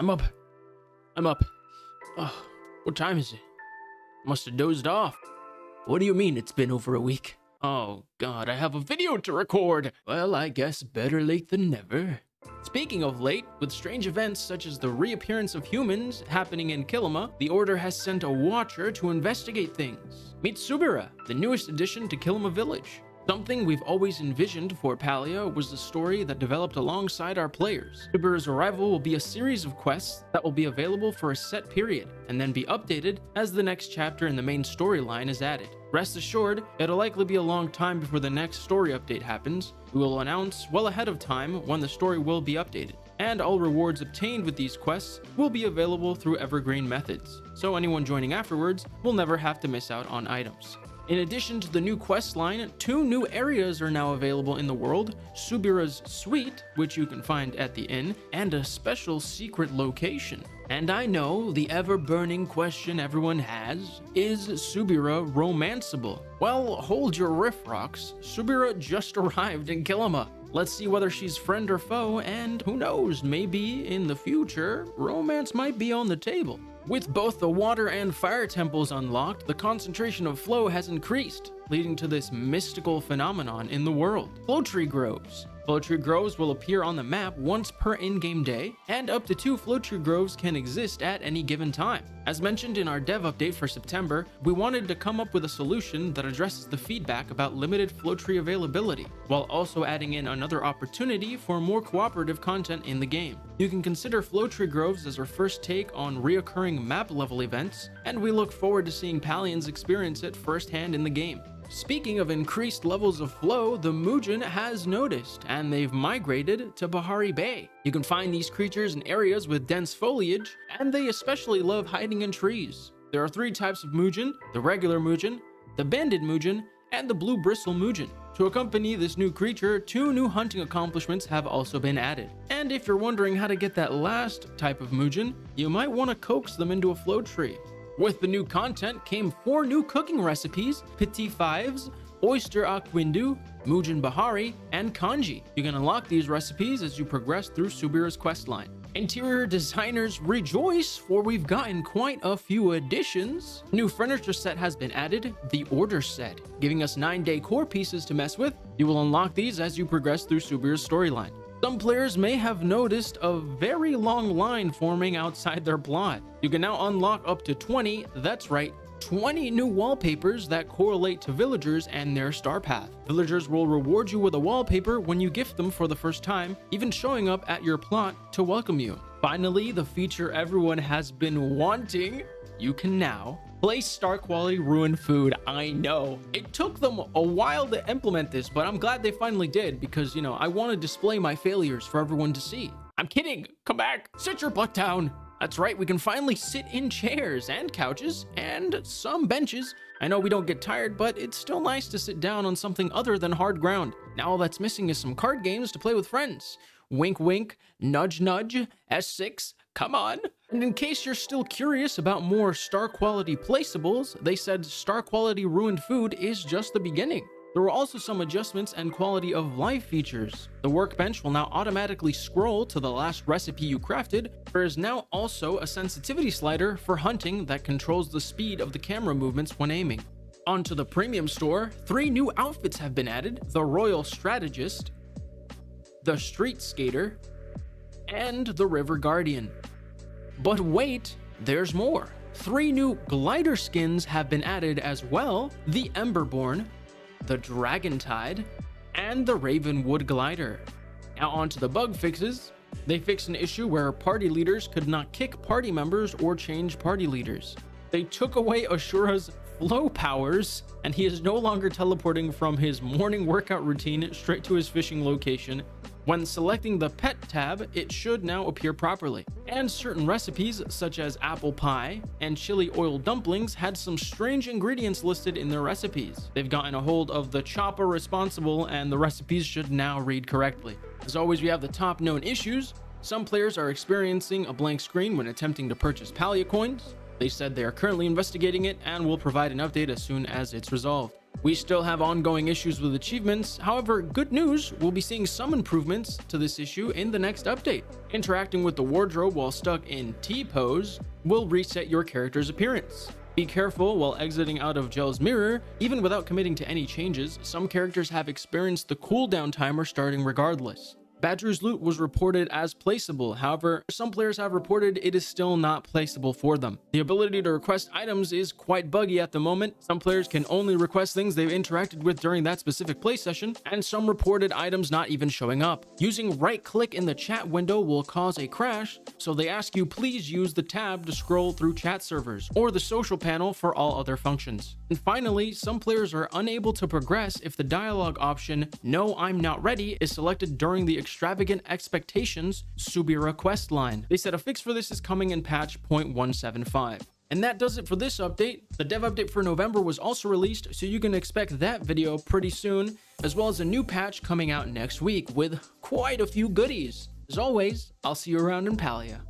I'm up. I'm up. Oh, what time is it? Must have dozed off. What do you mean it's been over a week? Oh god, I have a video to record. Well, I guess better late than never. Speaking of late, with strange events such as the reappearance of humans happening in Kilima, the Order has sent a watcher to investigate things. Meet Subira, the newest addition to Kilima Village. Something we've always envisioned for Palia was the story that developed alongside our players. Subira's arrival will be a series of quests that will be available for a set period, and then be updated as the next chapter in the main storyline is added. Rest assured, it'll likely be a long time before the next story update happens. We will announce well ahead of time when the story will be updated, and all rewards obtained with these quests will be available through evergreen methods, so anyone joining afterwards will never have to miss out on items. In addition to the new quest line, 2 new areas are now available in the world: Subira's Suite, which you can find at the inn, and a special secret location. And I know the ever-burning question everyone has, is Subira romanceable? Well, hold your riff rocks, Subira just arrived in Kilima. Let's see whether she's friend or foe, and who knows, maybe in the future, romance might be on the table. With both the water and fire temples unlocked, the concentration of flow has increased, leading to this mystical phenomenon in the world: flow tree groves. Flow tree groves will appear on the map once per in-game day, and up to 2 flow tree groves can exist at any given time. As mentioned in our dev update for September, we wanted to come up with a solution that addresses the feedback about limited flow tree availability, while also adding in another opportunity for more cooperative content in the game. You can consider flow tree groves as our first take on reoccurring map level events, and we look forward to seeing Palians experience it firsthand in the game. Speaking of increased levels of flow, the Muujin has noticed, and they've migrated to Bahari Bay. You can find these creatures in areas with dense foliage, and they especially love hiding in trees. There are 3 types of Muujin: the regular Muujin, the banded Muujin, and the blue bristle Muujin. To accompany this new creature, 2 new hunting accomplishments have also been added. And if you're wondering how to get that last type of Muujin, you might want to coax them into a flow tree. With the new content came 4 new cooking recipes: Petit Fives, Oyster Aquindu, Muujin Bahari, and Kanji. You can unlock these recipes as you progress through Subira's questline. Interior designers rejoice, for we've gotten quite a few additions. New furniture set has been added, the Order set, giving us 9 decor pieces to mess with. You will unlock these as you progress through Subira's storyline. Some players may have noticed a very long line forming outside their plot. You can now unlock up to 20, that's right, 20 new wallpapers that correlate to villagers and their star path. Villagers will reward you with a wallpaper when you gift them for the first time, even showing up at your plot to welcome you. Finally, the feature everyone has been wanting: you can now place star quality ruined food. I know it took them a while to implement this, but I'm glad they finally did, because, you know, I want to display my failures for everyone to see. I'm kidding. Come back. Sit your butt down. That's right, we can finally sit in chairs and couches and some benches. I know we don't get tired, but it's still nice to sit down on something other than hard ground. Now all that's missing is some card games to play with friends. Wink wink, nudge nudge, S6, come on. And in case you're still curious about more star quality placeables, they said star quality ruined food is just the beginning. There were also some adjustments and quality of life features. The workbench will now automatically scroll to the last recipe you crafted. There is now also a sensitivity slider for hunting that controls the speed of the camera movements when aiming. Onto the premium store, 3 new outfits have been added: the Royal Strategist, the Street Skater, and the River Guardian. But wait, there's more. 3 new glider skins have been added as well: the Emberborn, the Dragon Tide, and the Ravenwood Glider. Now onto the bug fixes. They fixed an issue where party leaders could not kick party members or change party leaders. They took away Ashura's flow powers, and he is no longer teleporting from his morning workout routine straight to his fishing location. When selecting the pet tab, it should now appear properly. And certain recipes, such as apple pie and chili oil dumplings, had some strange ingredients listed in their recipes. They've gotten a hold of the chopper responsible, and the recipes should now read correctly. As always, we have the top known issues. Some players are experiencing a blank screen when attempting to purchase Palia coins. They said they are currently investigating it and will provide an update as soon as it's resolved. We still have ongoing issues with achievements. However, good news, we'll be seeing some improvements to this issue in the next update. Interacting with the wardrobe while stuck in T-pose will reset your character's appearance. Be careful while exiting out of Gel's mirror. Even without committing to any changes, some characters have experienced the cooldown timer starting regardless. Badger's loot was reported as placeable. However, some players have reported it is still not placeable for them. The ability to request items is quite buggy at the moment. Some players can only request things they've interacted with during that specific play session, and some reported items not even showing up. Using right-click in the chat window will cause a crash, so they ask you please use the tab to scroll through chat servers, or the social panel for all other functions. And finally, some players are unable to progress if the dialogue option, "No, I'm not ready," is selected during the Extravagant Expectations Subira quest line. They said a fix for this is coming in patch 0.175. And that does it for this update. The dev update for November was also released, so you can expect that video pretty soon, as well as a new patch coming out next week with quite a few goodies. As always, I'll see you around in Palia.